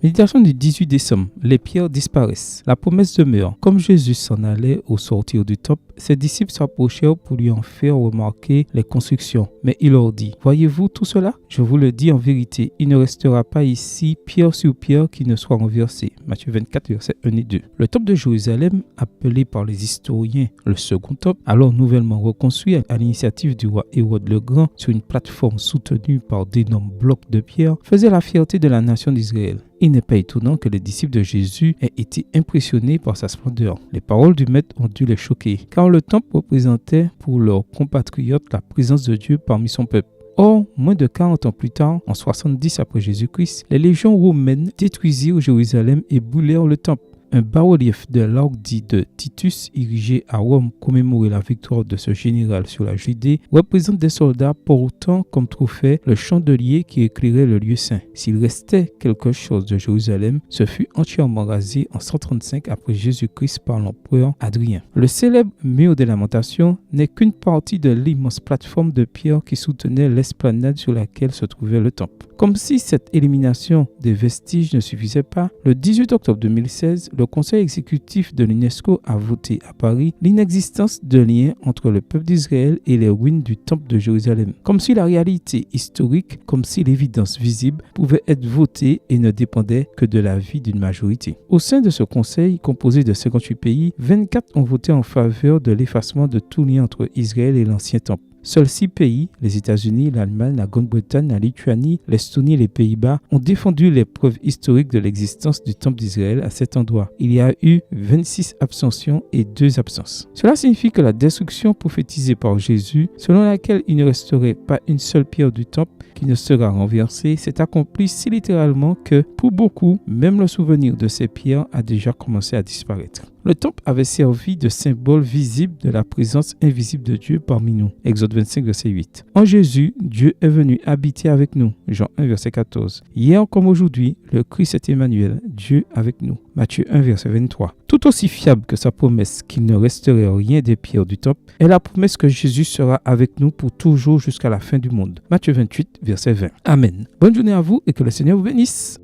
Méditation du 18 décembre. Les pierres disparaissent. La promesse demeure. Comme Jésus s'en allait au sortir du temple, ses disciples s'approchèrent pour lui en faire remarquer les constructions. Mais il leur dit, « Voyez-vous tout cela? Je vous le dis en vérité, il ne restera pas ici pierre sur pierre qui ne soit renversée. » Matthieu 24, versets 1 et 2. Le temple de Jérusalem, appelé par les historiens le second temple, alors nouvellement reconstruit à l'initiative du roi Hérode le Grand sur une plateforme soutenue par d'énormes blocs de pierre, faisait la fierté de la nation d'Israël. Il n'est pas étonnant que les disciples de Jésus aient été impressionnés par sa splendeur. Les paroles du Maître ont dû les choquer, car le temple représentait pour leurs compatriotes la présence de Dieu parmi son peuple. Or, moins de 40 ans plus tard, en 70 après Jésus-Christ, les légions romaines détruisirent Jérusalem et brûlèrent le temple. Un bas-relief de l'arc dit de Titus, érigé à Rome, commémorer la victoire de ce général sur la Judée, représente des soldats portant comme trophée le chandelier qui éclairait le lieu saint. S'il restait quelque chose de Jérusalem, ce fut entièrement rasé en 135 après Jésus-Christ par l'empereur Adrien. Le célèbre mur des lamentations n'est qu'une partie de l'immense plateforme de pierre qui soutenait l'esplanade sur laquelle se trouvait le temple. Comme si cette élimination des vestiges ne suffisait pas, le 18 octobre 2016, le Conseil exécutif de l'UNESCO a voté à Paris l'inexistence de lien entre le peuple d'Israël et les ruines du temple de Jérusalem. Comme si la réalité historique, comme si l'évidence visible pouvait être votée et ne dépendait que de l'avis d'une majorité. Au sein de ce Conseil, composé de 58 pays, 24 ont voté en faveur de l'effacement de tout lien entre Israël et l'ancien temple. Seuls 6 pays, les États-Unis, l'Allemagne, la Grande-Bretagne, la Lituanie, l'Estonie et les Pays-Bas, ont défendu les preuves historiques de l'existence du temple d'Israël à cet endroit. Il y a eu 26 abstentions et 2 absences. Cela signifie que la destruction prophétisée par Jésus, selon laquelle il ne resterait pas une seule pierre du temple qui ne sera renversée, s'est accomplie si littéralement que, pour beaucoup, même le souvenir de ces pierres a déjà commencé à disparaître. Le temple avait servi de symbole visible de la présence invisible de Dieu parmi nous. Exode 25, verset 8. En Jésus, Dieu est venu habiter avec nous. Jean 1, verset 14. Hier comme aujourd'hui, le Christ est Emmanuel, Dieu avec nous. Matthieu 1, verset 23. Tout aussi fiable que sa promesse qu'il ne resterait rien des pierres du temple est la promesse que Jésus sera avec nous pour toujours jusqu'à la fin du monde. Matthieu 28, verset 20. Amen. Bonne journée à vous et que le Seigneur vous bénisse.